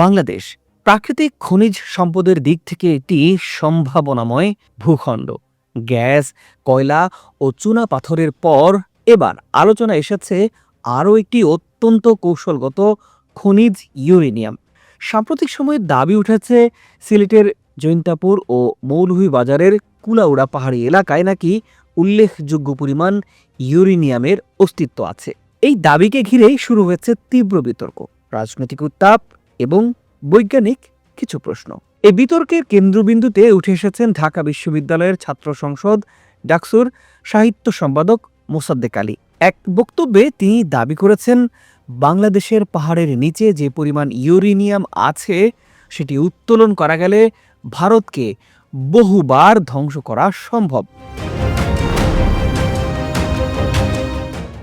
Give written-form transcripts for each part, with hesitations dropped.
বাংলাদেশ প্রাকৃতিক খনিজ সম্পদের দিক থেকে একটি সম্ভাবনাময় ভূখণ্ড। গ্যাস, কয়লা ও চুনা পাথরের পর এবার আলোচনা এসেছে আরও একটি অত্যন্ত কৌশলগত খনিজ ইউরেনিয়াম। সাম্প্রতিক সময়ে দাবি উঠেছে সিলেটের জৈন্তাপুর ও মৌলভীবাজারের কুলাউড়া পাহাড়ি এলাকায় নাকি উল্লেখযোগ্য পরিমাণ ইউরেনিয়ামের অস্তিত্ব আছে। এই দাবিকে ঘিরেই শুরু হয়েছে তীব্র বিতর্ক, রাজনৈতিক উত্তাপ এবং বৈজ্ঞানিক কিছু প্রশ্ন। এই বিতর্কের কেন্দ্রবিন্দুতে উঠে এসেছেন ঢাকা বিশ্ববিদ্যালয়ের ছাত্র সংসদ ডাকসুর সাহিত্য সম্পাদক মোসাদ্দেক আলী। এক বক্তব্যে তিনি দাবি করেছেন, বাংলাদেশের পাহাড়ের নিচে যে পরিমাণ ইউরেনিয়াম আছে সেটি উত্তোলন করা গেলে ভারতকে বহুবার ধ্বংস করা সম্ভব।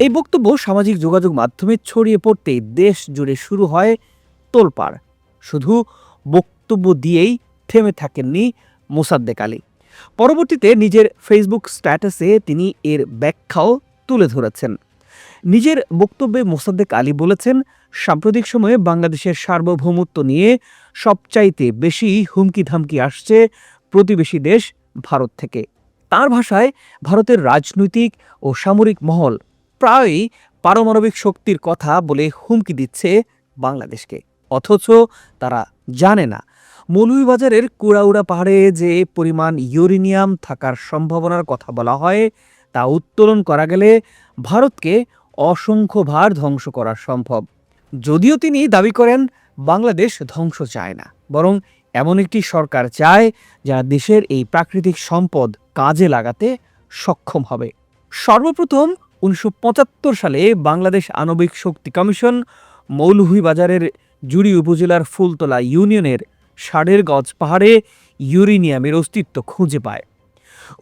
এই বক্তব্য সামাজিক যোগাযোগ মাধ্যমে ছড়িয়ে পড়তেই দেশ জুড়ে শুরু হয় তোলপাড়। শুধু বক্তব্য দিয়েই থেমে থাকেননি মোসাদ্দেক আলী। পরবর্তীতে নিজের ফেসবুক স্ট্যাটাসে তিনি এর ব্যাখ্যাও তুলে ধরেছেন। নিজের বক্তব্যে মোসাদ্দেক আলী বলেছেন, সাম্প্রতিক সময়ে বাংলাদেশের সার্বভৌমত্ব নিয়ে সবচাইতে বেশি হুমকি ধামকি আসছে প্রতিবেশী দেশ ভারত থেকে। তার ভাষায়, ভারতের রাজনৈতিক ও সামরিক মহল প্রায়ই পারমাণবিক শক্তির কথা বলে হুমকি দিচ্ছে বাংলাদেশকে, অথচ তারা জানে না মৌলভীবাজারের কুড়াউড়া পাহাড়ে যে পরিমাণ ইউরেনিয়াম থাকার সম্ভাবনার কথা বলা হয় তা উত্তোলন করা গেলে ভারতকে অসংখ্যবার ধ্বংস করা সম্ভব। যদিও তিনি দাবি করেন বাংলাদেশ ধ্বংস চায় না, বরং এমন একটি সরকার চায় যা দেশের এই প্রাকৃতিক সম্পদ কাজে লাগাতে সক্ষম হবে। সর্বপ্রথম 1975 সালে বাংলাদেশ আণবিক শক্তি কমিশন মৌলভীবাজারের জুড়ি উপজেলার ফুলতলা ইউনিয়নের ষাড়েরগঞ্জ পাহাড়ে ইউরেনিয়ামের অস্তিত্ব খুঁজে পায়।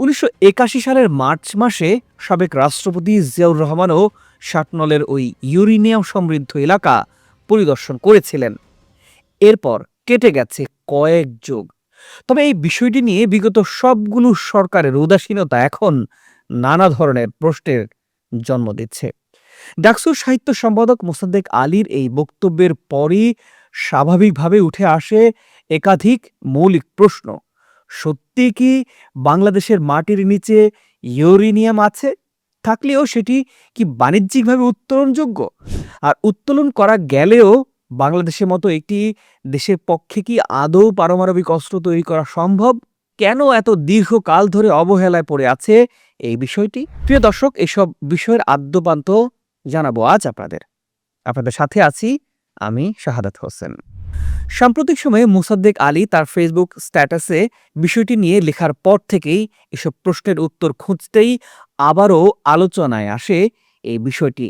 1981 সালের মার্চ মাসে সাবেক রাষ্ট্রপতি জিয়াউর রহমানও শাটনলের ওই ইউরেনিয়াম সমৃদ্ধ এলাকা পরিদর্শন করেছিলেন। এরপর কেটে গেছে কয়েক যুগ। তবে এই বিষয়টি নিয়ে বিগত সবগুলো সরকারের উদাসীনতা এখন নানা ধরনের প্রশ্নের জন্ম দিচ্ছে। ডাকসুর সাহিত্য সম্পাদক মোসাদ্দেক আলীর এই বক্তব্যের পরই স্বাভাবিকভাবে উঠে আসে একাধিক মৌলিক প্রশ্ন। সত্যি কি বাংলাদেশের মাটির নিচে ইউরেনিয়াম আছে? থাকলেও সেটি কি বাণিজ্যিকভাবে উত্তোলনযোগ্য? আর উত্তোলন করা গেলেও বাংলাদেশের মতো একটি দেশের পক্ষে কি আদৌ পারমাণবিক অস্ত্র তৈরি করা সম্ভব? কেন এত দীর্ঘকাল ধরে অবহেলায় পড়ে আছে এই বিষয়টি? প্রিয় দর্শক, এসব বিষয়ের আদ্যোপান্ত জানাবো আজ আপনাদের সাথে আছি আমি শাহাদাত হোসেন। সাম্প্রতিক সময়ে মোসাদ্দেক আলী তার ফেসবুক স্ট্যাটাসে বিষয়টি নিয়ে লেখার পর থেকেই এসব প্রশ্নের উত্তর খুঁজতেই আবারও আলোচনায় আসে এই বিষয়টি।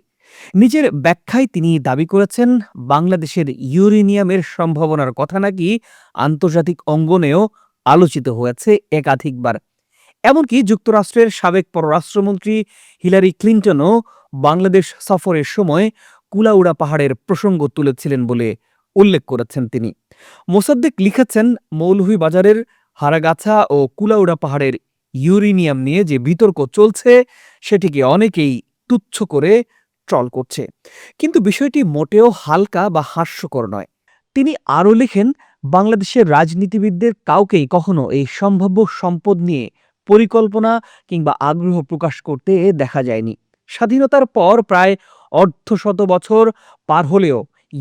নিজের ব্যাখ্যায় তিনি দাবি করেছেন, বাংলাদেশের ইউরেনিয়ামের সম্ভাবনার কথা নাকি আন্তর্জাতিক অঙ্গনেও আলোচিত হয়েছে একাধিকবার। এমনকি যুক্তরাষ্ট্রের সাবেক পররাষ্ট্রমন্ত্রী হিলারি ক্লিন্টনও বাংলাদেশ সফরের সময় কুলাউড়া পাহাড়ের প্রসঙ্গ তুলেছিলেন বলে উল্লেখ করেছেন তিনি। মোসাদ্দেক লিখেছেন, মৌলভীবাজারের হারাগাছা ও কুলাউড়া পাহাড়ের ইউরেনিয়াম নিয়ে যে বিতর্ক চলছে সেটিকে অনেকেই তুচ্ছ করে ট্রল করছে, কিন্তু বিষয়টি মোটেও হালকা বা হাস্যকর নয়। তিনি আরও লেখেন, বাংলাদেশের রাজনীতিবিদদের কাউকেই কখনো এই সম্ভাব্য সম্পদ নিয়ে পরিকল্পনা কিংবা আগ্রহ প্রকাশ করতে দেখা যায়নি। স্বাধীনতার পর প্রায় অর্ধশত বছর পার হলেও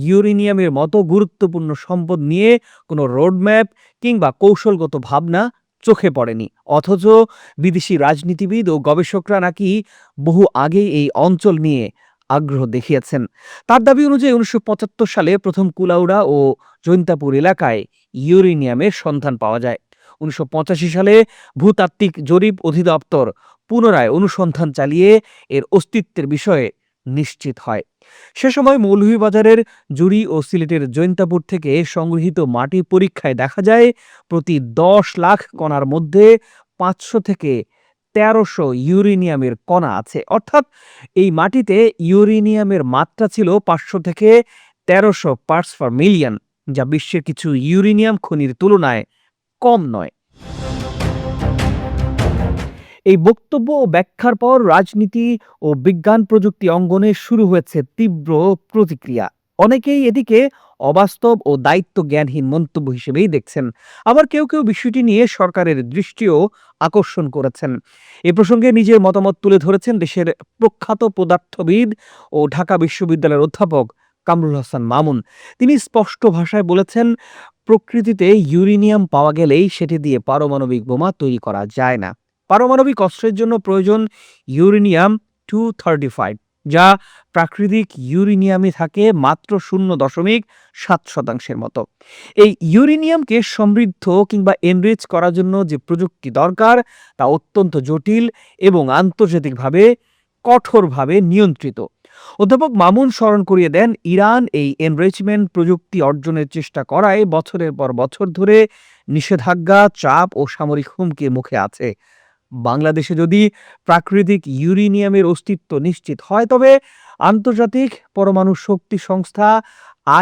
ইউরেনিয়ামের মতো গুরুত্বপূর্ণ সম্পদ নিয়ে কোনো রোডম্যাপ কিংবা কৌশলগত ভাবনা চোখে পড়েনি, অথচ বিদেশি রাজনীতিবিদ ও গবেষকরা নাকি বহু আগেই এই অঞ্চল নিয়ে আগ্রহ দেখিয়েছেন। তার দাবি অনুযায়ী 1975 সালে প্রথম কুলাউড়া ও জৈন্তাপুর এলাকায় ইউরেনিয়ামের সন্ধান পাওয়া যায়। 1985 সালে ভূতাত্ত্বিক জরিপ অধিদপ্তর পুনরায় অনুসন্ধান চালিয়ে এর অস্তিত্বের বিষয়ে নিশ্চিত হয়। সে সময় মৌলভীবাজারের জুড়ি ও সিলেটের জৈন্তাপুর থেকে সংগৃহীত মাটি পরীক্ষায় দেখা যায় প্রতি 10 লাখ কণার মধ্যে 500 থেকে 1300 ইউরেনিয়ামের কণা আছে। অর্থাৎ এই মাটিতে ইউরেনিয়ামের মাত্রা ছিল 500 থেকে 1300 পার্টস পার মিলিয়ন, যা বিশ্বের কিছু ইউরেনিয়াম খনির তুলনায় কম নয়। এই বক্তব্য ও ব্যাখ্যার পর রাজনীতি ও বিজ্ঞান প্রযুক্তি অঙ্গনে শুরু হয়েছে তীব্র প্রতিক্রিয়া। অনেকেই এটিকে অবাস্তব ও দায়িত্ব জ্ঞানহীন মন্তব্য হিসেবেই দেখছেন। আবার কেউ কেউ বিষয়টি নিয়ে সরকারের দৃষ্টিও আকর্ষণ করেছেন। এ প্রসঙ্গে নিজের মতামত তুলে ধরেছেন দেশের প্রখ্যাত পদার্থবিদ ও ঢাকা বিশ্ববিদ্যালয়ের অধ্যাপক কামরুল হাসান মামুন। তিনি স্পষ্ট ভাষায় বলেছেন, প্রকৃতিতে ইউরেনিয়াম পাওয়া গেলেই সেটি দিয়ে পারমাণবিক বোমা তৈরি করা যায় না। পারমাণবিক অস্ত্রের জন্য প্রয়োজন ইউরেনিয়াম 235, যা প্রাকৃতিক ইউরেনিয়ামে থাকে মাত্র 0.7% মতো। এই ইউরেনিয়ামকে সমৃদ্ধ কিংবা এনরিচ করার জন্য যে প্রযুক্তি দরকার তা অত্যন্ত জটিল এবং আন্তর্জাতিকভাবে কঠোরভাবে নিয়ন্ত্রিত। অধ্যাপক মামুন স্মরণ করিয়ে দেন, ইরান এই এনরিচমেন্ট প্রযুক্তি অর্জনের চেষ্টা করায় বছরের পর বছর ধরে নিষেধাজ্ঞা, চাপ ও সামরিক হুমকির মুখে আছে। বাংলাদেশে যদি প্রাকৃতিক ইউরেনিয়ামের অস্তিত্ব নিশ্চিত হয়, তবে আন্তর্জাতিক পরমাণু শক্তি সংস্থা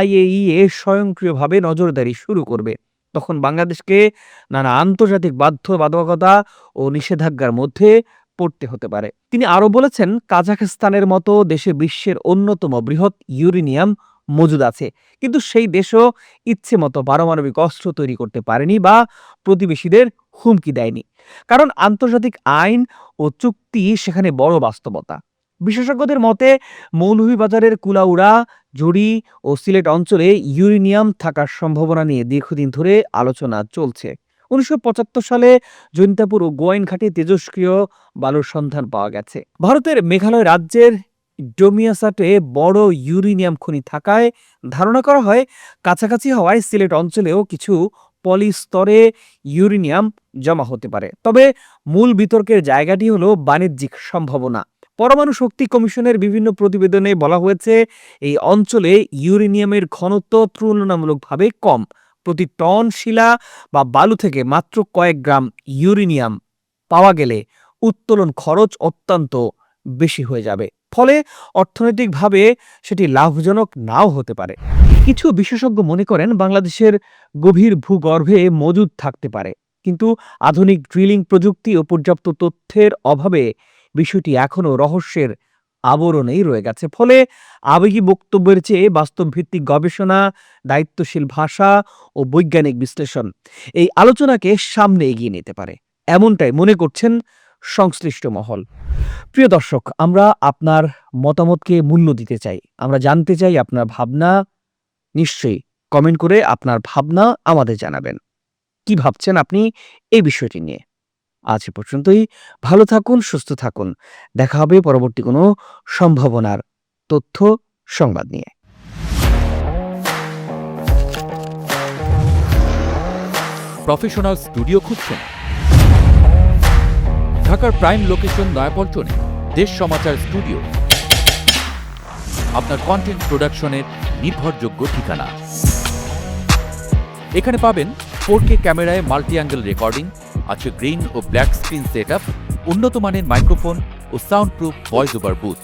IAEA স্বয়ংক্রিয়ভাবে নজরদারি শুরু করবে। তখন বাংলাদেশকে নানা আন্তর্জাতিক বাধ্যবাধকতা ও নিষেধাজ্ঞার মধ্যে পড়তে হতে পারে। তিনি আরও বলেছেন, কাজাখস্তানের মতো দেশে বিশ্বের অন্যতম বৃহৎ ইউরেনিয়াম মজুদ আছে, কিন্তু সেই দেশও ইচ্ছে মতো পারমাণবিক অস্ত্র তৈরি করতে পারেনি বা প্রতিবেশীদের হুমকি দেয়নি, কারণ আন্তর্জাতিক আইন ও চুক্তি সেখানে বড় বাস্তবতা। বিশেষজ্ঞদের মতে, মৌলভীবাজারের কুলাউড়া, জুড়ি ও সিলেট অঞ্চলে ইউরেনিয়াম থাকার সম্ভাবনা নিয়ে দীর্ঘদিন ধরে আলোচনা চলছে। 1975 সালে জৈন্তাপুর ও গোয়াইনঘাটে তেজস্ক্রিয় বালুর সন্ধান পাওয়া গেছে। ভারতের মেঘালয় রাজ্যের ডোমিয়াসাটে বড় ইউরেনিয়াম খনি থাকায় ধারণা করা হয়, কাছাকাছি হওয়ায় সিলেট অঞ্চলেও কিছু পলিস্তরে ইউরেনিয়াম জমা হতে পারে। তবে মূল বিতর্কের জায়গাটি হলো বাণিজ্যিক সম্ভাবনা। পরমাণু শক্তি কমিশনের বিভিন্ন প্রতিবেদনে বলা হয়েছে, এই অঞ্চলে ইউরেনিয়ামের ঘনত্ব তুলনামূলকভাবে কম। প্রতি টন শিলা বা বালু থেকে মাত্র কয়েক গ্রাম ইউরেনিয়াম পাওয়া গেলে উত্তোলন খরচ অত্যন্ত বেশি হয়ে যাবে। ফলে অর্থনৈতিকভাবে সেটি লাভজনক নাও হতে পারে। কিছু বিশেষজ্ঞ মনে করেন, বাংলাদেশের গভীর ভূগর্ভে মজুদ থাকতে পারে, কিন্তু আধুনিক ড্রিলিং প্রযুক্তি ও পর্যাপ্ত তথ্যের অভাবে বিষয়টি এখনও রহস্যের আবরণেই রয়ে গেছে। ফলে আবেগী বক্তব্যের চেয়ে বাস্তবভিত্তিক গবেষণা, দায়িত্বশীল ভাষা ও বৈজ্ঞানিক বিশ্লেষণ এই আলোচনাকে সামনে এগিয়ে নিতে পারে, এমনটাই মনে করছেন সংশ্লিষ্ট মহল। প্রিয় দর্শক, আমরা আপনার মতামতকে মূল্য দিতে চাই। আমরা জানতে চাই আপনার ভাবনা। নিশ্চয়ই কমেন্ট করে আপনার ভাবনা আমাদের জানাবেন। কি ভাবছেন আপনি এই বিষয়টি নিয়ে? আজ এ পর্যন্তই। ভালো থাকুন, সুস্থ থাকুন। দেখা হবে পরবর্তী কোনো সম্ভাবনার তথ্য সংবাদ নিয়ে। প্রফেশনাল স্টুডিও খুঁজছেন? ঢাকার প্রাইম লোকেশন নয়াপল্টনে দেশ সমাচার স্টুডিও আপনার কন্টেন্ট প্রোডাকশনের নির্ভরযোগ্য ঠিকানা। এখানে পাবেন 4K ক্যামেরায় মাল্টি অ্যাঙ্গেল রেকর্ডিং, আছে গ্রিন ও ব্ল্যাক স্ক্রিন সেটআপ, উন্নত মানের মাইক্রোফোন ও sound proof voice over booth.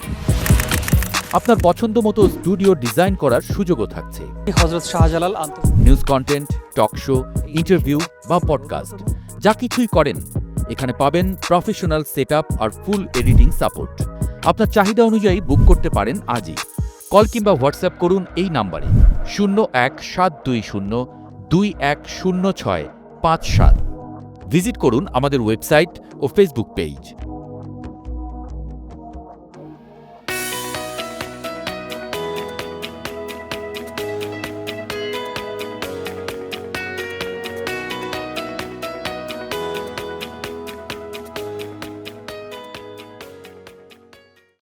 আপনার পছন্দ মতো স্টুডিও ডিজাইন করার সুযোগও থাকছে। Hazrat Shahjalal news content, talk show, interview বা পডকাস্ট, যা কিছুই করেন এখানে পাবেন প্রফেশনাল সেটআপ আর ফুল এডিটিং সাপোর্ট। আপনার চাহিদা অনুযায়ী বুক করতে পারেন আজই। কল কিংবা হোয়াটসঅ্যাপ করুন এই নাম্বারে 017202106557। ভিজিট করুন আমাদের ওয়েবসাইট ও ফেসবুক পেজ।